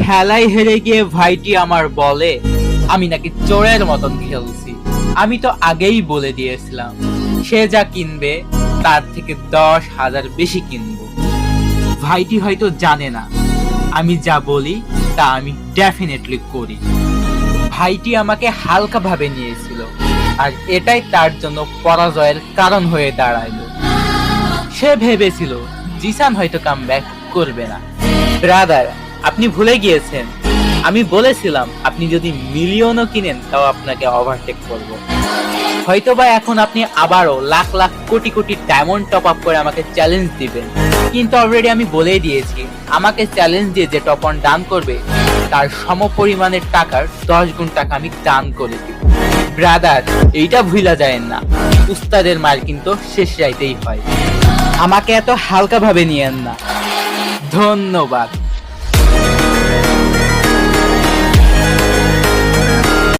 খেলায় হেরে গিয়ে ভাইটি আমার বলে আমি নাকি চোরের মতন খেলছি। আমি তো আগেই বলে দিয়েছিলাম সে যা কিনবে তার থেকে 10,000 বেশি কিনবো। ভাইটি হয়তো জানে না আমি যা বলি তা আমি ডেফিনেটলি করি। ভাইটি আমাকে হালকা ভাবে নিয়েছিল আর এটাই তার জন্য পরাজয়ের কারণ হয়ে দাঁড়াইল। সে ভেবেছিল জিসান হয়তো কামব্যাক করবে না। ব্রাদার, আপনি ভুলে গিয়েছেন আমি বলেছিলাম আপনি যদি মিলিয়নও কিনেন তাও আপনাকে ওভারটেক করব। হয়তোবা এখন আপনি আবারও lakh lakh crore crore diamond top up করে আমাকে চ্যালেঞ্জ দিবেন, কিন্তু অলরেডি আমি বলেই দিয়েছি আমাকে চ্যালেঞ্জ দিয়ে যে টপ অন ডান করবে তার সমপরিমাণের টাকার 10 গুণ টাকা আমি দান করে দিব। ব্রাদার, এইটা ভুলা যায় না, উস্তাদের মার কিন্তু শেষ যাইতেই হয়। আমাকে এত হালকা ভাবে নিয়েন না। ধন্যবাদ।